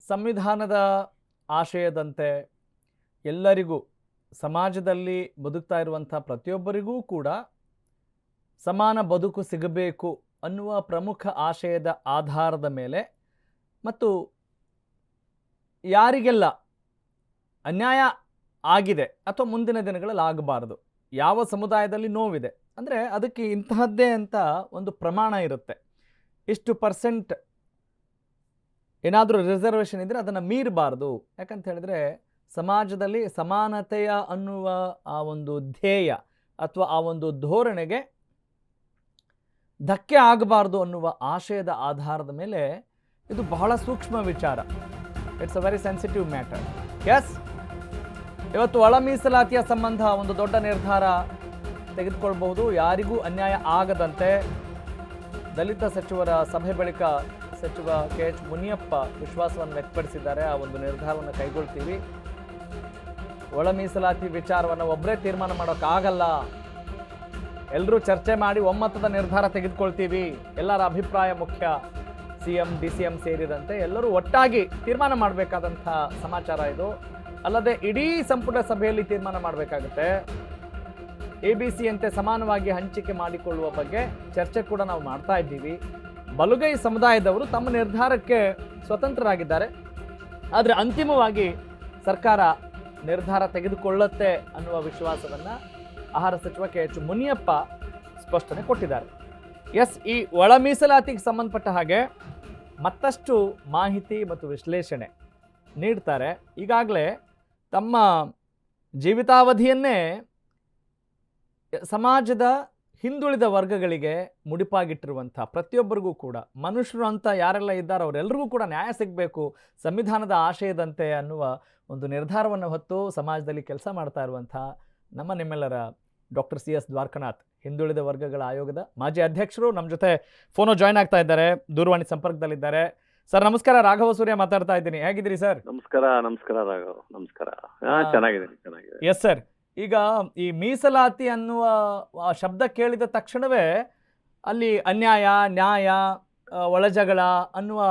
ಸಂವಿಧಾನದ ಆಶಯದಂತೆ ಎಲ್ಲರಿಗೂ ಸಮಾಜದಲ್ಲಿ ಬದುಕ್ತಾ ಇರುವಂಥ ಪ್ರತಿಯೊಬ್ಬರಿಗೂ ಕೂಡ ಸಮಾನ ಬದುಕು ಸಿಗಬೇಕು ಅನ್ನುವ ಪ್ರಮುಖ ಆಶಯದ ಆಧಾರದ ಮೇಲೆ ಮತ್ತು ಯಾರಿಗೆಲ್ಲ ಅನ್ಯಾಯ ಆಗಿದೆ ಅಥವಾ ಮುಂದಿನ ದಿನಗಳಲ್ಲಿ ಆಗಬಾರದು, ಯಾವ ಸಮುದಾಯದಲ್ಲಿ ನೋವಿದೆ ಅಂದರೆ ಅದಕ್ಕೆ ಇಂತಹದ್ದೇ ಅಂತ ಒಂದು ಪ್ರಮಾಣ ಇರುತ್ತೆ. ಇಷ್ಟು ಪರ್ಸೆಂಟ್ ಏನಾದರೂ ರಿಸರ್ವೇಷನ್ ಇದ್ದರೆ ಅದನ್ನು ಮೀರಬಾರ್ದು. ಯಾಕಂತ ಹೇಳಿದ್ರೆ ಸಮಾಜದಲ್ಲಿ ಸಮಾನತೆಯ ಅನ್ನುವ ಆ ಒಂದು ಧ್ಯೇಯ ಅಥವಾ ಆ ಒಂದು ಧೋರಣೆಗೆ ಧಕ್ಕೆ ಆಗಬಾರ್ದು ಅನ್ನುವ ಆಶಯದ ಆಧಾರದ ಮೇಲೆ ಇದು ಬಹಳ ಸೂಕ್ಷ್ಮ ವಿಚಾರ. It's a very sensitive matter. Yes, ಇವತ್ತು ಒಳ ಮೀಸಲಾತಿಯ ಸಂಬಂಧ ಒಂದು ದೊಡ್ಡ ನಿರ್ಧಾರ ತೆಗೆದುಕೊಳ್ಬಹುದು. ಯಾರಿಗೂ ಅನ್ಯಾಯ ಆಗದಂತೆ ದಲಿತ ಸಚಿವರ ಸಭೆ ಬಳಿಕ ಸಚಿವ KH ಮುನಿಯಪ್ಪ ವಿಶ್ವಾಸವನ್ನು ವ್ಯಕ್ತಪಡಿಸಿದ್ದಾರೆ. ಆ ಒಂದು ನಿರ್ಧಾರವನ್ನು ಕೈಗೊಳ್ತೀವಿ. ಒಳ ಮೀಸಲಾತಿ ವಿಚಾರವನ್ನು ಒಬ್ಬರೇ ತೀರ್ಮಾನ ಮಾಡೋಕ್ಕಾಗಲ್ಲ, ಎಲ್ಲರೂ ಚರ್ಚೆ ಮಾಡಿ ಒಮ್ಮತದ ನಿರ್ಧಾರ ತೆಗೆದುಕೊಳ್ತೀವಿ. ಎಲ್ಲರ ಅಭಿಪ್ರಾಯ ಮುಖ್ಯ. CM DCM ಸೇರಿದಂತೆ ಎಲ್ಲರೂ ಒಟ್ಟಾಗಿ ತೀರ್ಮಾನ ಮಾಡಬೇಕಾದಂಥ ಸಮಾಚಾರ ಇದು. ಅಲ್ಲದೆ ಇಡೀ ಸಂಪುಟ ಸಭೆಯಲ್ಲಿ ತೀರ್ಮಾನ ಮಾಡಬೇಕಾಗುತ್ತೆ. ABC ಅಂತೆ ಸಮಾನವಾಗಿ ಹಂಚಿಕೆ ಮಾಡಿಕೊಳ್ಳುವ ಬಗ್ಗೆ ಚರ್ಚೆ ಕೂಡ ನಾವು ಮಾಡ್ತಾ ಇದ್ದೀವಿ. ಬಲಗೈ ಸಮುದಾಯದವರು ತಮ್ಮ ನಿರ್ಧಾರಕ್ಕೆ ಸ್ವತಂತ್ರರಾಗಿದ್ದಾರೆ. ಆದರೆ ಅಂತಿಮವಾಗಿ ಸರ್ಕಾರ ನಿರ್ಧಾರ ತೆಗೆದುಕೊಳ್ಳುತ್ತೆ ಅನ್ನುವ ವಿಶ್ವಾಸವನ್ನು ಆಹಾರ ಸಚಿವ KH ಮುನಿಯಪ್ಪ ಸ್ಪಷ್ಟನೆ ಕೊಟ್ಟಿದ್ದಾರೆ. ಎಸ್, ಈ ಒಳ ಮೀಸಲಾತಿಗೆ ಸಂಬಂಧಪಟ್ಟ ಹಾಗೆ ಮತ್ತಷ್ಟು ಮಾಹಿತಿ ಮತ್ತು ವಿಶ್ಲೇಷಣೆ ನೀಡ್ತಾರೆ. ಈಗಾಗಲೇ ತಮ್ಮ ಜೀವಿತಾವಧಿಯನ್ನೇ ಸಮಾಜದ ಹಿಂದುಳಿದ ವರ್ಗಗಳಿಗೆ ಮುಡಿಪಾಗಿಟ್ಟಿರುವಂಥ ಪ್ರತಿಯೊಬ್ಬರಿಗೂ ಕೂಡ ಮನುಷ್ಯರು ಅಂತ ಯಾರೆಲ್ಲ ಇದ್ದಾರೋ ಅವರೆಲ್ಲರಿಗೂ ಕೂಡ ನ್ಯಾಯ ಸಿಗಬೇಕು ಸಂವಿಧಾನದ ಆಶಯದಂತೆ ಅನ್ನುವ ಒಂದು ನಿರ್ಧಾರವನ್ನು ಹೊತ್ತು ಸಮಾಜದಲ್ಲಿ ಕೆಲಸ ಮಾಡ್ತಾ ಇರುವಂಥ ನಮ್ಮ ನಿಮ್ಮೆಲ್ಲರ ಡಾಕ್ಟರ್ CS ದ್ವಾರಕನಾಥ್, ಹಿಂದುಳಿದ ವರ್ಗಗಳ ಆಯೋಗದ ಮಾಜಿ ಅಧ್ಯಕ್ಷರು, ನಮ್ಮ ಜೊತೆ ಫೋನೋ ಜಾಯ್ನ್ ಆಗ್ತಾ ಇದ್ದಾರೆ, ದೂರವಾಣಿ ಸಂಪರ್ಕದಲ್ಲಿದ್ದಾರೆ. ಸರ್ ನಮಸ್ಕಾರ, ರಾಘವ ಸೂರ್ಯ ಮಾತಾಡ್ತಾ ಇದ್ದೀನಿ. ಹೇಗಿದ್ದೀರಿ ಸರ್? ನಮಸ್ಕಾರ ರಾಘವ್. ನಮಸ್ಕಾರ, ಚೆನ್ನಾಗಿದೆ. ಎಸ್ ಸರ್, ಈಗ ಈ ಮೀಸಲಾತಿ ಅನ್ನುವ ಶಬ್ದ ಕೇಳಿದ ತಕ್ಷಣವೇ ಅಲ್ಲಿ ಅನ್ಯಾಯ, ನ್ಯಾಯ, ಒಳಜಗಳ ಅನ್ನುವ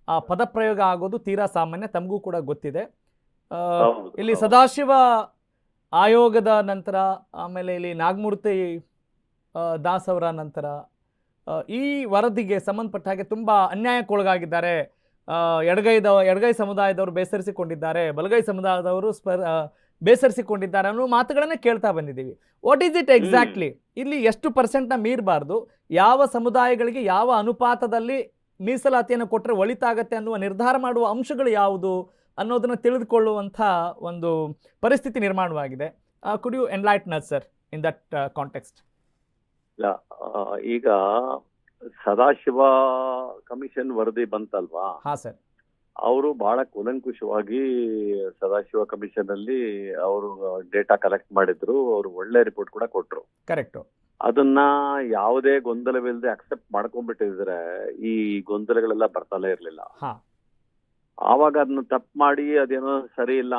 ಆ ಪದಪ್ರಯೋಗ ಆಗೋದು ತೀರಾ ಸಾಮಾನ್ಯ, ತಮಗೂ ಕೂಡ ಗೊತ್ತಿದೆ. ಇಲ್ಲಿ ಸದಾಶಿವ ಆಯೋಗದ ನಂತರ ಆಮೇಲೆ ಇಲ್ಲಿ ನಾಗಮೂರ್ತಿ ದಾಸ್ ಅವರ ನಂತರ ಈ ವರದಿಗೆ ಸಂಬಂಧಪಟ್ಟ ಹಾಗೆ ತುಂಬ ಅನ್ಯಾಯಕ್ಕೊಳಗಾಗಿದ್ದಾರೆ. ಎಡಗೈ ಸಮುದಾಯದವರು ಬೇಸರಿಸಿಕೊಂಡಿದ್ದಾರೆ, ಬಲಗೈ ಸಮುದಾಯದವರು ಬೇಸರಿಸಿಕೊಂಡಿದ್ದಾರೆ ಅನ್ನೋ ಮಾತುಗಳನ್ನೇ ಕೇಳ್ತಾ ಬಂದಿದ್ದೀವಿ. What is it exactly? ಇಲ್ಲಿ ಎಷ್ಟು ಪರ್ಸೆಂಟ್ನ ಮೀರಬಾರ್ದು, ಯಾವ ಸಮುದಾಯಗಳಿಗೆ ಯಾವ ಅನುಪಾತದಲ್ಲಿ ಮೀಸಲಾತಿಯನ್ನು ಕೊಟ್ಟರೆ ಒಳಿತಾಗತ್ತೆ ಅನ್ನುವ ನಿರ್ಧಾರ ಮಾಡುವ ಅಂಶಗಳು ಯಾವುದು ಅನ್ನೋದನ್ನು ತಿಳಿದುಕೊಳ್ಳುವಂಥ ಒಂದು ಪರಿಸ್ಥಿತಿ ನಿರ್ಮಾಣವಾಗಿದೆ. Could you enlighten us sir in that context? ಈಗ ಸದಾಶಿವ ಕಮಿಷನ್ ವರದಿ ಬಂತಲ್ವಾ? ಹಾ ಸರ್. ಅವರು ಬಹಳ ಕೂಲಂಕುಷವಾಗಿ ಸದಾಶಿವ ಕಮಿಷನ್ ಅಲ್ಲಿ ಅವರು ಡೇಟಾ ಕಲೆಕ್ಟ್ ಮಾಡಿದ್ರು. ಅವರು ಒಳ್ಳೆ ರಿಪೋರ್ಟ್ ಕೂಡ ಕೊಟ್ರು. ಕರೆಕ್ಟ್. ಅದನ್ನ ಯಾವುದೇ ಗೊಂದಲವಿಲ್ಲದೆ ಅಕ್ಸೆಪ್ಟ್ ಮಾಡ್ಕೊಂಡ್ಬಿಟ್ಟಿದ್ರೆ ಈ ಗೊಂದಲಗಳೆಲ್ಲ ಬರ್ತಾನೆ ಇರ್ಲಿಲ್ಲ. ಆವಾಗ ಅದನ್ನ ತಪ್ಪು ಮಾಡಿ ಅದೇನೋ ಸರಿ ಇಲ್ಲ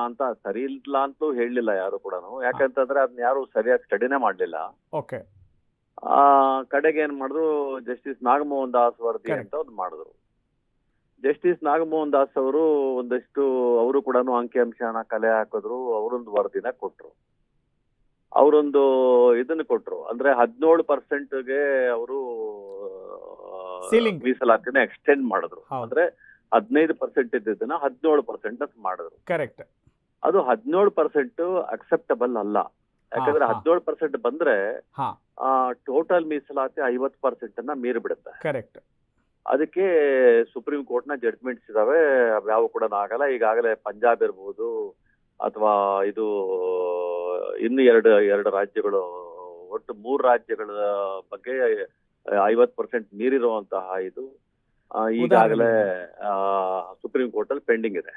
ಅಂತೂ ಹೇಳಲಿಲ್ಲ ಯಾರು ಕೂಡ. ಯಾಕಂತಂದ್ರೆ ಅದನ್ನ ಯಾರು ಸರಿಯಾಗಿ ಸ್ಟಡಿನೇ ಮಾಡ್ಲಿಲ್ಲ. ಓಕೆ. ಕಡೆಗೆ ಏನ್ ಮಾಡಿದ್ರು, ಜಸ್ಟಿಸ್ ನಾಗಮೋಹನ್ ದಾಸ್ ವರದಿ ಅಂತ ಒಂದು ಮಾಡಿದ್ರು. ಜಸ್ಟಿಸ್ ನಾಗಮೋಹನ್ ದಾಸ್ ಅವರು ಒಂದಷ್ಟು ಅವರು ಕೂಡ ಅಂಕಿಅಂಶನ ಕಲೆ ಹಾಕಿದ್ರು. ಅವರೊಂದು ವರದಿನ ಕೊಟ್ರು. ಅವರೊಂದು ಇದನ್ನ ಕೊಟ್ರು, ಅಂದ್ರೆ 17%ಗೆ ಅವರು ಮೀಸಲಾತಿನ ಎಕ್ಸ್ಟೆಂಡ್ ಮಾಡಿದ್ರು. ಅಂದ್ರೆ 15% ಇದ್ದದನ್ನ 17% ಅಂತ ಮಾಡಿದ್ರು. ಕರೆಕ್ಟ್. ಅದು 17% ಅಕ್ಸೆಪ್ಟಬಲ್ ಅಲ್ಲ. ಯಾಕಂದ್ರೆ 17% ಬಂದ್ರೆ ಟೋಟಲ್ ಮೀಸಲಾತಿ 50% ಅನ್ನ ಮೀರಿ ಬಿಡುತ್ತೆ. ಕರೆಕ್ಟ್. ಅದಕ್ಕೆ ಸುಪ್ರೀಂ ಕೋರ್ಟ್ ನ ಜಡ್ಜ್ಮೆಂಟ್ಸ್ ಇದಾವೆ, ಯಾವ ಕೂಡ ಆಗಲ್ಲ. ಈಗಾಗಲೇ ಪಂಜಾಬ್ ಇರ್ಬೋದು ಅಥವಾ ಇದು ಇನ್ನು ಎರಡು ರಾಜ್ಯಗಳು, ಒಟ್ಟು 3 ರಾಜ್ಯಗಳ ಬಗ್ಗೆ 50% ಮೀರಿರುವಂತಹ ಇದು ಈಗಾಗಲೇ ಸುಪ್ರೀಂ ಕೋರ್ಟ್ ಅಲ್ಲಿ ಪೆಂಡಿಂಗ್ ಇದೆ.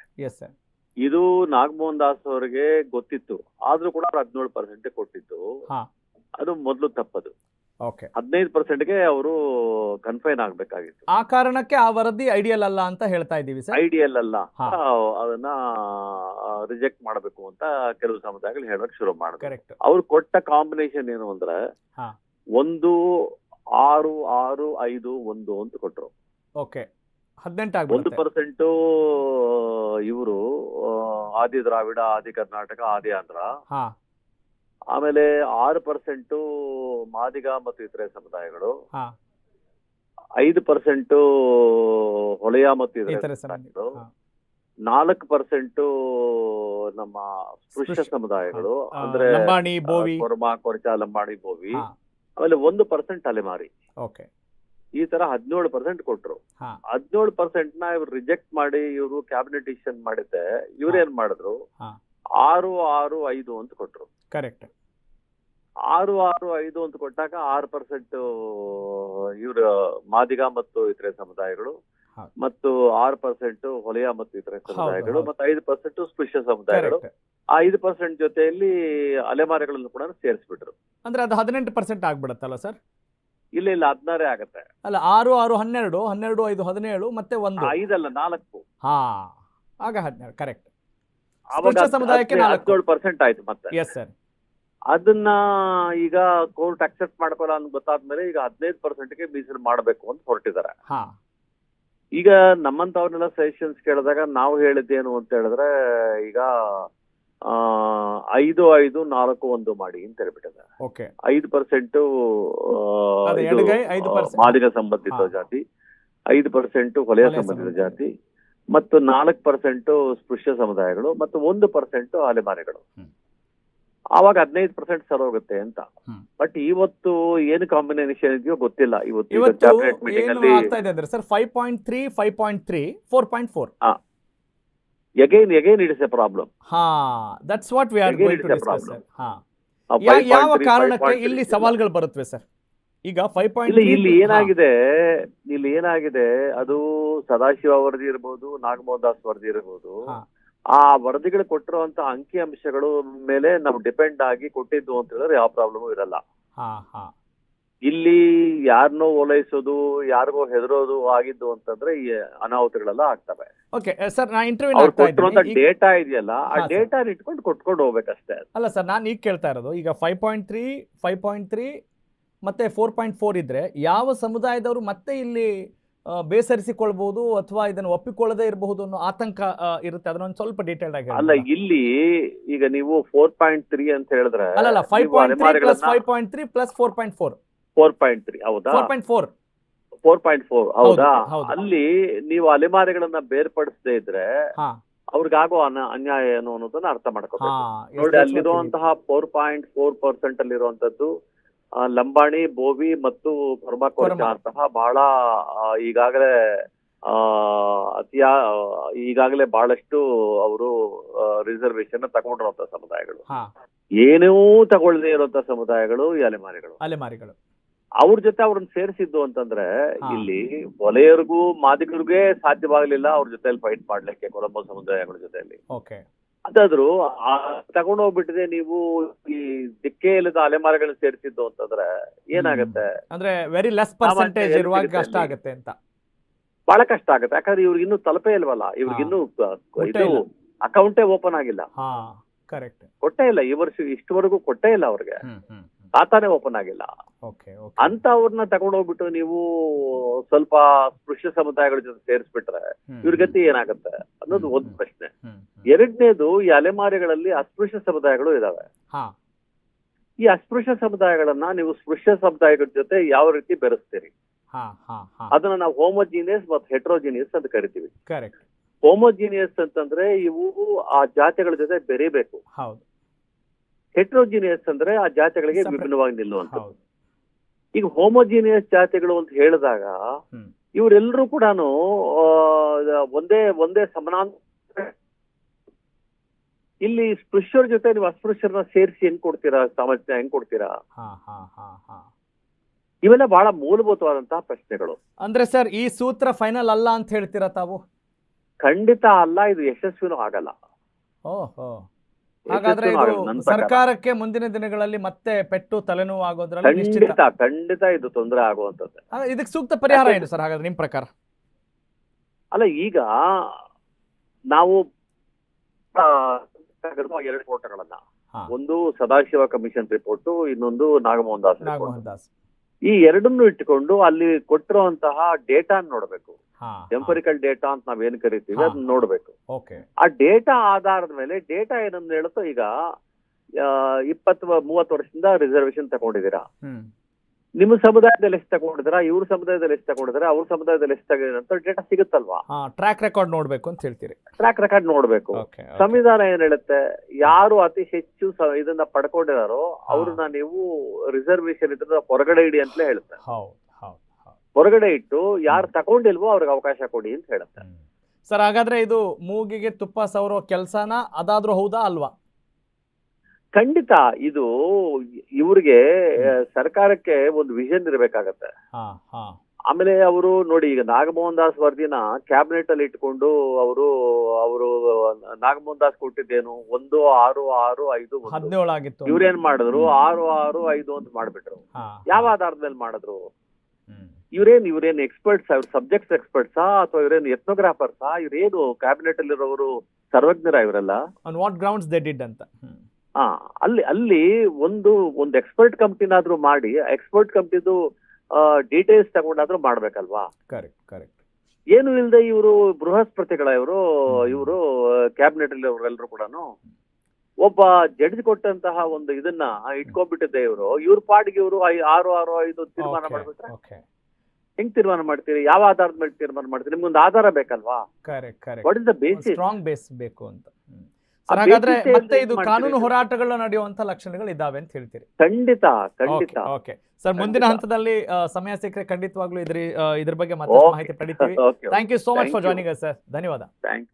ಇದು ನಾಗಮೋಹನ್ ದಾಸ್ ಅವರಿಗೆ ಗೊತ್ತಿತ್ತು, ಆದ್ರೂ ಕೂಡ 17% ಕೊಟ್ಟಿತ್ತು. ಅದು ಮೊದಲು ತಪ್ಪದು. 15%ಗೆ ಅವರು ಕನ್ಫೈನ್ ಆಗ್ಬೇಕಾಗಿತ್ತು. ಆ ಕಾರಣಕ್ಕೆ ಆ ವರದಿ ಐಡಿಯಲ್ ಅಲ್ಲ ಅಂತ ಹೇಳ್ತಾ ಇದ್ದೀವಿ ಸರ್. ಐಡಿಯಲ್ ಅಲ್ಲ, ಅದನ್ನ ರಿಜೆಕ್ಟ್ ಮಾಡಬೇಕು ಅಂತ ಕೆಲವು ಸಮುದಾಯಗಳು ಹೇಳಕ್ ಶುರು ಮಾಡಿದ್ರು. ಅವ್ರು ಕೊಟ್ಟ ಕಾಂಬಿನೇಷನ್ ಏನು ಅಂದ್ರೆ 1 6 6 5 1 ಅಂತ ಕೊಟ್ರು. ಓಕೆ. 18% ಆದಿ ದ್ರಾವಿಡ, ಆದಿ ಕರ್ನಾಟಕ, ಆದಿ ಆಂಧ್ರ. ಹಾ ಆಮೇಲೆ 6% ಮಾದಿಗ ಮತ್ತು ಇತರೆ ಸಮುದಾಯಗಳು, ಹಾ 5% ಹೊಲೆಯ ಮತ್ತು ಇತರೆ ಇತರೆ ಸಮುದಾಯಗಳು, ಹಾ 4% ನಮ್ಮ ಸ್ಪೃಶ್ಯ ಸ್ಪೃಶ್ಯ. ಸಮುದಾಯಗಳು ಆ, ಅಂದ್ರೆ ಲಂಬಾಣಿ ಬೋವಿ. ಕೊರ್ಮ, ಕೊರಚ, ಲಂಬಾಣಿ, ಬೋವಿ. ಹಾ ಆಮೇಲೆ 1% ಅಲೆಮಾರಿ. ಓಕೆ. ಈ ತರ 17% ಕೊಟ್ರು. ಹಾ 17% ಇವ್ರು ರಿಜೆಕ್ಟ್ ಮಾಡಿ ಇವರು ಕ್ಯಾಬಿನೆಟ್ ಡಿಸಿಷನ್ ಮಾಡಿದ್ದೆ. ಇವ್ರು ಏನ್ ಮಾಡಿದ್ರು, ಹಾ 6-6-5 ಅಂತ ಕೊಟ್ರು. ಕರೆಕ್ಟ್. 6-6-5 ಅಂತ ಕೊಟ್ಟಾಗ 6% ಇವ್ರ ಮಾದಿಗ ಮತ್ತು ಇತರೆ ಸಮುದಾಯಗಳು, ಹೌದು. ಮತ್ತು 6% ಹೊಲೆಯ ಮತ್ತು ಇತರೆ ಸಮುದಾಯಗಳು, ಹೌದು. ಮತ್ತು 5% ಸ್ಪೃಶ್ಯ ಸಮುದಾಯಗಳು. ಕರೆಕ್ಟ್. ಆ 5% ಜೊತೆಯಲ್ಲಿ ಅಲೆಮಾರಿಗಳನ್ನು ಕೂಡ ಸೇರಿಸ್ಬಿಟ್ರು. ಅಂದ್ರೆ ಅದು 18% ಆಗ್ಬಿಡುತ್ತಲ್ಲ ಸರ್? ಇಲ್ಲ 16 ಆಗತ್ತೆ. ಅಲ್ಲ, 6, 6, 12, 12, 5, 17 ಮತ್ತೆ 1. 5 ಅಲ್ಲ 4. ಹಾ ಆಗ 17. ಕರೆಕ್ಟ್. ಅವಾಗ ಸ್ಪೃಶ್ಯ ಸಮುದಾಯಕ್ಕೆ 4. 17% ಆಯ್ತು. ಮತ್ತೆ ಎಸ್ ಸರ್. ಅದನ್ನ ಈಗ ಕೋರ್ಟ್ ಅಕ್ಸೆಪ್ಟ್ ಮಾಡ್ಕೊಲ್ಲ ಅಂತ ಗೊತ್ತಾದ್ಮೇಲೆ ಈಗ 15%ಗೆ ಮೀಸಲು ಮಾಡಬೇಕು ಅಂತ ಹೊರಟಿದ್ದಾರೆ. ಹಾ ಈಗ ನಮ್ಮಂತವ್ರನ್ನೆಲ್ಲ ಸಜೆಷನ್ಸ್ ಕೇಳಿದಾಗ ನಾವು ಹೇಳಿದ್ದೇನು ಅಂತ ಹೇಳಿದ್ರೆ, ಈಗ 5-5-4-1 ಮಾಡಿ ಅಂತ ಹೇಳ್ಬಿಟ್ಟಿದೆ. ಓಕೆ. 5% ಅದು ಎಡಗೈ, 5% ಮಾದಿಗ ಸಂಬಂಧಿತ ಜಾತಿ, 5% ಹೊಲೆಯ ಸಂಬಂಧಿತ ಜಾತಿ, ಮತ್ತು 4% ಸ್ಪೃಶ್ಯ ಸಮುದಾಯಗಳು, ಮತ್ತು 1% ಅಲೆಮಾರಿಗಳು. ಆವಾಗ 15% ಸರ್ ಹೋಗುತ್ತೆ ಅಂತ. ಬಟ್ ಇವತ್ತು ಏನು ಕಾಂಬಿನೇಷನ್ ಇದೆಯೋ ಗೊತ್ತಿಲ್ಲ. ಇವತ್ತು ಕ್ಯಾಬಿನೆಟ್ ಮೀಟಿಂಗ್ ಏನು ಅಲ್ಲಿ ಆಗ್ತಾ ಇದೆ ಅಂದ್ರೆ sir 5.3, 5.3, 4.4. again it is a problem. ಹಾ that's what we are Again going it's to a discuss problem. Sir. ಹಾ 5.3, ಯಾವ ಕಾರಣಕ್ಕೆ 5.3 ಇಲ್ಲಿ ಇಲ್ಲ. ಸವಾಲುಗಳು ಬರುತ್ತವೆ ಸರ್? ಈಗ 5.3 ಇಲ್ಲಿ ಏನಾಗಿದೆ, ಅದು ಸದಾಶಿವ ವರದಿ ಇರ್ಬೋದು, ನಾಗಮೋಹನ್ ದಾಸ್ ವರದಿ ಇರ್ಬೋದು. ಆ ವರದಿಗಳು ಕೊಟ್ಟಿರುವಂತ ಅಂಕಿ ಅಂಶಗಳು ಮೇಲೆ ನಾವು ಡಿಪೆಂಡ್ ಆಗಿ ಕೊಟ್ಟಿದ್ದು ಅಂತ ಹೇಳಿದ್ರೆ ಯಾವ ಪ್ರಾಬ್ಲಮ್ ಇರಲ್ಲ. ಇಲ್ಲಿ ಯಾರನ್ನೋ ಓಲೈಸೋದು, ಯಾರಿಗೋ ಹೆದರೋದು ಆಗಿದ್ದು ಅಂತಂದ್ರೆ ಈ ಅನಾಹುತಗಳೆಲ್ಲ ಆಗ್ತವೆ. ಓಕೆ ಸರ್, ನಾ ಇಂಟರ್ವ್ಯೂ ಅವ್ರು ಕೊಟ್ಟಿರುವಂತ ಡೇಟಾ ಇದೆಯಲ್ಲ, ಆ ಡೇಟಾ ಇಟ್ಕೊಂಡು ಕೊಟ್ಕೊಂಡು ಹೋಗ್ಬೇಕಷ್ಟೇ. ಅಲ್ಲ ಸರ್, ನಾನು ಈಗ ಕೇಳ್ತಾ ಇರೋದು, ಈಗ 5.3, 5.3 ಮತ್ತೆ 4.4 ಇದ್ರೆ ಯಾವ ಸಮುದಾಯದವರು ಮತ್ತೆ ಇಲ್ಲಿ ಬೇಸರಿಸಿಕೊಳ್ಬಹುದು ಅಥವಾ ಇದನ್ನು ಒಪ್ಪಿಕೊಳ್ಳದೆ ಇರಬಹುದು ಅನ್ನೋ ಆತಂಕ ಇರುತ್ತೆ. ಅದನ್ನೊಂದು ಸ್ವಲ್ಪ ಡೀಟೇಲ್ ಆಗಿ ಅಲ್ಲ, ಇಲ್ಲಿ ಈಗ ನೀವು 4.3 ಅಂತ ಹೇಳಿದ್ರೆ, ಅಲ್ಲ 5.3 ಪ್ಲಸ್ 5.3 ಪ್ಲಸ್ 4.4 4.3 ಹೌದಾ? 4.4 ಹೌದಾ? ಅಲ್ಲಿ ನೀವು ಅಲೆಮಾರಿಗಳನ್ನ ಬೇರ್ಪಡಿಸದೇ ಇದ್ರೆ ಅವ್ರಿಗಾಗೋ ಅನ್ಯಾಯ ಏನು ಅನ್ನೋದನ್ನ ಅರ್ಥ ಮಾಡ್ಕೋಬೇಕು. ನೋಡಿ, ಅಲ್ಲಿರುವಂತಹ 4.4% ಅಲ್ಲಿರುವಂತದ್ದು ಲಂಬಾಣಿ, ಬೋವಿ ಮತ್ತು ಕೊರ್ಮ ಅಂತಹ ಬಹಳ ಈಗಾಗಲೇ ಬಹಳಷ್ಟು ಅವರು ರಿಸರ್ವೇಶನ್ ತಗೊಂಡಿರುವಂತ ಸಮುದಾಯಗಳು. ಏನೂ ತಗೊಳ್ಳದೆ ಇರುವಂತ ಸಮುದಾಯಗಳು ಈ ಅಲೆಮಾರಿಗಳು. ಅವ್ರ ಜೊತೆ ಅವ್ರನ್ನ ಸೇರಿಸಿದ್ದು ಅಂತಂದ್ರೆ, ಇಲ್ಲಿ ಹೊಲೆಯರಿಗೂ ಮಾದಿಗರಿಗೂ ಸಾಧ್ಯವಾಗ್ಲಿಲ್ಲ ಅವ್ರ ಜೊತೆಲಿ ಫೈಟ್ ಮಾಡ್ಲಿಕ್ಕೆ ಕೊಲಂಬೋ ಸಮುದಾಯಗಳ ಜೊತೆಯಲ್ಲಿ. ಅದಾದ್ರು ತಗೊಂಡೋಗ್ಬಿಟ್ಟಿದೆ. ನೀವು ಈ ದಿಕ್ಕೆ ಇಲ್ಲದ ಅಲೆಮಾರಿಗಳನ್ನ ಸೇರಿಸಿದ್ದು ಅಂತಂದ್ರೆ ಏನಾಗತ್ತೆ ಅಂದ್ರೆ ವೆರಿ ಲೆಸ್ ಪರ್ಸೆಂಟೇಜ್ ಇರುವಾಗ ಕಷ್ಟ ಆಗುತ್ತೆ ಅಂತ. ಬಹಳ ಕಷ್ಟ ಆಗುತ್ತೆ. ಯಾಕಂದ್ರೆ ಇವ್ರಿಗೆ ಇನ್ನೂ ತಲುಪೇ ಇಲ್ವಲ್ಲ, ಇವ್ರಿಗಿನ್ನೂ ಇದು ಅಕೌಂಟೇ ಓಪನ್ ಆಗಿಲ್ಲ. ಕರೆಕ್ಟ್. ಕೊಟ್ಟೇ ಇಲ್ಲ ಈ ವರ್ಷ, ಇಷ್ಟವರೆಗೂ ಕೊಟ್ಟೇ ಇಲ್ಲ ಅವ್ರಿಗೆ, ಖಾತಾನೇ ಓಪನ್ ಆಗಿಲ್ಲ. ಅಂತ ಅವ್ರನ್ನ ತಗೊಂಡೋಗ್ಬಿಟ್ಟು ನೀವು ಸ್ವಲ್ಪ ಸ್ಪೃಶ್ಯ ಸಮುದಾಯಗಳ ಜೊತೆ ಸೇರಿಸ್ಬಿಟ್ರೆ ಇವ್ರ ಗತಿ ಏನಾಗುತ್ತೆ ಅನ್ನೋದು ಒಂದು ಪ್ರಶ್ನೆ. ಎರಡನೇದು, ಈ ಅಲೆಮಾರಿಗಳಲ್ಲಿ ಅಸ್ಪೃಶ್ಯ ಸಮುದಾಯಗಳು ಇದಾವೆ. ಈ ಅಸ್ಪೃಶ್ಯ ಸಮುದಾಯಗಳನ್ನ ನೀವು ಸ್ಪೃಶ್ಯ ಸಮುದಾಯಗಳ ಜೊತೆ ಯಾವ ರೀತಿ ಬೆರೆಸ್ತೀರಿ? ಅದನ್ನ ನಾವು ಹೋಮೋಜಿನಿಯಸ್ ಮತ್ತು ಹೆಟ್ರೋಜಿನಿಯಸ್ ಅಂತ ಕರಿತೀವಿ. ಹೋಮೋಜಿನಿಯಸ್ ಅಂತಂದ್ರೆ ಇವು ಆ ಜಾತಿಗಳ ಜೊತೆ ಬೆರೀಬೇಕು. ಹೆಟ್ರೋಜಿನಿಯಸ್ ಅಂದ್ರೆ ಆ ಜಾತಿಗಳಿಗೆ ವಿಭಿನ್ನವಾಗಿ ನಿಲ್ಲುವಂಥದ್ದು. ಈಗ ಹೋಮೋಜಿನಿಯಸ್ ಜಾತಿಗಳು ಅಂತ ಹೇಳಿದಾಗ ಇವರೆಲ್ಲರೂ ಕೂಡ ಒಂದೇ ಸಮಾನಾಂತರ. ಇಲ್ಲಿ ಸ್ಪೃಶ್ಯರ ಜೊತೆ ನೀವು ಅಸ್ಪೃಶ್ಯರನ್ನ ಸೇರಿಸಿ ಹೆಂಗ್ ಕೊಡ್ತೀರಾ? ಸಾಮರ್ಥ್ಯ ಹೆಂಗ್ ಕೊಡ್ತೀರಾ? ಇವೆಲ್ಲ ಬಹಳ ಮೂಲಭೂತವಾದಂತಹ ಪ್ರಶ್ನೆಗಳು. ಅಂದ್ರೆ ಸರ್, ಈ ಸೂತ್ರ ಫೈನಲ್ ಅಲ್ಲ ಅಂತ ಹೇಳ್ತೀರಾ ತಾವು? ಖಂಡಿತ ಅಲ್ಲ, ಇದು ಯಶಸ್ವಿನೂ ಆಗಲ್ಲ. ಹಾಗಾದ್ರೆ ಸರ್ಕಾರಕ್ಕೆ ಮುಂದಿನ ದಿನಗಳಲ್ಲಿ ಮತ್ತೆ ಪೆಟ್ಟು ತಲೆನೋವು ಆಗೋದ್ರಲ್ಲಿ ಖಂಡಿತ ಇದು ತೊಂದರೆ ಆಗುವಂತದ್ದು. ಇದಕ್ಕೆ ಸೂಕ್ತ ಪರಿಹಾರ ಏನು ಸರ್ ಹಾಗಾದ್ರೆ ನಿಮ್ ಪ್ರಕಾರ? ಅಲ್ಲ, ಈಗ ನಾವು 2 ರಿಪೋರ್ಟ್ಗಳನ್ನ, ಒಂದು ಸದಾಶಿವ ಕಮಿಷನ್ ರಿಪೋರ್ಟ್, ಇನ್ನೊಂದು ನಾಗಮೋಹನ್ ದಾಸ್. ಈ ಎರಡನ್ನು ಇಟ್ಟುಕೊಂಡು ಅಲ್ಲಿ ಕೊಟ್ಟಿರುವಂತಹ ಡೇಟಾ ನೋಡ್ಬೇಕು. ಹಾ ಎಂಪರಿಕಲ್ ಡೇಟಾ ಅಂತ ನಾವೇನ್ ಕರಿತೀವಿ ಹಾ. ಅದನ್ನ ನೋಡ್ಬೇಕು. ಓಕೆ ಆ ಡೇಟಾ ಆಧಾರದ ಮೇಲೆ ಡೇಟಾ ಏನಂತ ಹೇಳುತ್ತೋ, ಈಗ 20-30 ವರ್ಷದಿಂದ ರಿಸರ್ವೇಶನ್ ತಗೊಂಡಿದ್ದೀರಾ, ಹ್ಮ್ ನಿಮ್ಮ ಸಮುದಾಯದಲ್ಲಿ ಎಷ್ಟು ತಗೊಂಡಿದ್ದೀರಾ, ಇವ್ರ ಸಮುದಾಯದಲ್ಲಿ ಎಷ್ಟು ತಗೊಂಡಿದ್ದೀರಾ, ಅವ್ರ ಸಮುದಾಯದಲ್ಲಿ ಎಷ್ಟು ತಗೊಂಡಿದ್ದೀರಾ ಅಂತ ಡೇಟಾ ಸಿಗುತ್ತಲ್ವಾ. ಹಾ ಟ್ರ್ಯಾಕ್ ರೆಕಾರ್ಡ್ ನೋಡ್ಬೇಕು ಅಂತ ಹೇಳ್ತೀರಿ. ಟ್ರ್ಯಾಕ್ ರೆಕಾರ್ಡ್ ನೋಡ್ಬೇಕು. ಓಕೆ ಸಂವಿಧಾನ ಏನ್ ಹೇಳುತ್ತೆ, ಯಾರು ಅತಿ ಹೆಚ್ಚು ಇದನ್ನ ಪಡ್ಕೊಂಡಿದಾರೋ ಅವ್ರನ್ನ ನೀವು ರಿಸರ್ವೇಶನ್ ಇದ್ರ ಹೊರಗಡೆ ಇಡಿ ಅಂತಲೇ ಹೇಳುತ್ತೆ. ಹೌದು ಹೌದು ಹೌದು. ಹೊರಗಡೆ ಇಟ್ಟು ಯಾರು ತಗೊಂಡಿಲ್ವೋ ಅವ್ರಿಗೆ ಅವಕಾಶ ಕೊಡಿ ಅಂತ ಹೇಳುತ್ತೆ. ಸರ್ ಹಾಗಾದ್ರೆ ಇದು ಮೂಗಿಗೆ ತುಪ್ಪ ಸವರೋ ಕೆಲಸನ ಅದಾದ್ರೂ ಹೌದಾ ಅಲ್ವಾ? ಖಂಡಿತ ಇದು ಇವ್ರಿಗೆ ಸರ್ಕಾರಕ್ಕೆ ಒಂದು ವಿಷನ್ ಇರ್ಬೇಕಾಗತ್ತೆ. ಹಾ ಹಾ ಆಮೇಲೆ ಅವರು ನೋಡಿ, ಈಗ ನಾಗಮೋಹನ್ ದಾಸ್ ವರದಿನ ಕ್ಯಾಬಿನೆಟ್ ಅಲ್ಲಿ ಇಟ್ಕೊಂಡು ಅವರು ನಾಗಮೋಹನ್ ದಾಸ್ ಕೊಟ್ಟಿದ್ದೇನು 1-6-6-5 17 ಆಗಿತ್ತು. ಇವ್ರೇನ್ ಮಾಡಿದ್ರು 6-6-5 ಅಂತ ಮಾಡ್ಬಿಟ್ರು. ಹಾ ಯಾವ ಆಧಾರದ ಮೇಲೆ ಮಾಡಿದ್ರು? ಹ್ಮ್ ಇವ್ರೇನ್ ಎಕ್ಸ್ಪರ್ಟ್ಸ್, ಅವ್ರ ಸಬ್ಜೆಕ್ಟ್ಸ್ ಎಕ್ಸ್ಪರ್ಟ್ಸಾ ಅಥವಾ ಇವ್ರೇನು ಎಥ್ನೋಗ್ರಾಫರ್ಸಾ? ಇವ್ರೇನು ಕ್ಯಾಬಿನೆಟ್ ಅಲ್ಲಿರೋರು ಸರ್ವಜ್ಞರ ಇವರೆಲ್ಲ? On what grounds they did ಅಂತ. ಅಲ್ಲಿ ಒಂದು ಎಕ್ಸ್ಪರ್ಟ್ ಕಂಪ್ನಿನಾದ್ರೂ ಮಾಡಿ, ಎಕ್ಸ್ಪರ್ಟ್ ಕಂಪ್ನಿದು ಡೀಟೇಲ್ಸ್ ತಗೊಂಡಾದ್ರೂ ಮಾಡ್ಬೇಕಲ್ವಾ? Correct correct. ಏನು ಇಲ್ಲದೆ ಇವರು ಬೃಹಸ್ಪತಿಗಳ ಇವರು ಕ್ಯಾಬಿನೆಟ್ ಅಲ್ಲಿ ಅವರೆಲ್ಲರೂ ಕೂಡ ಒಬ್ಬ ಜಡ್ಜ್ ಕೊಟ್ಟಂತಹ ಒಂದು ಇದನ್ನ ಇಟ್ಕೊಂಡ್ಬಿಟ್ಟಿದ್ದೆ ಇವ್ರ ಪಾಡಿಗೆ ಇವರು 6-6-5 ತೀರ್ಮಾನ ಮಾಡ್ಬಿಟ್ರೆ ಓಕೆ. ಹೆಂಗ್ ತೀರ್ಮಾನ ಮಾಡ್ತೀರಿ? ಯಾವ ಆಧಾರದ ಮೇಲೆ ತೀರ್ಮಾನ ಮಾಡ್ತೀರಿ? ನಿಮ್ಗೊಂದು ಆಧಾರ ಬೇಕಲ್ವಾ? Correct correct. What is the basis? Strong base ಬೇಕು ಅಂತ. ಸರ್ ಹಾಗಾದ್ರೆ ಮತ್ತೆ ಇದು ಕಾನೂನು ಹೋರಾಟಗಳು ನಡೆಯುವಂತ ಲಕ್ಷಣಗಳು ಇದಾವೆ ಅಂತ ಹೇಳ್ತೀರಿ? ಖಂಡಿತ ಖಂಡಿತ. ಓಕೆ ಸರ್, ಮುಂದಿನ ಹಂತದಲ್ಲಿ ಸಮಯ ಸಿಕ್ಕರೆ ಖಂಡಿತವಾಗ್ಲೂ ಇದ್ರ ಬಗ್ಗೆ ಮತ್ತಷ್ಟು ಮಾಹಿತಿ ಪಡಿತೀವಿ. Thank you so much for joining us sir. ಧನ್ಯವಾದ. Thank you.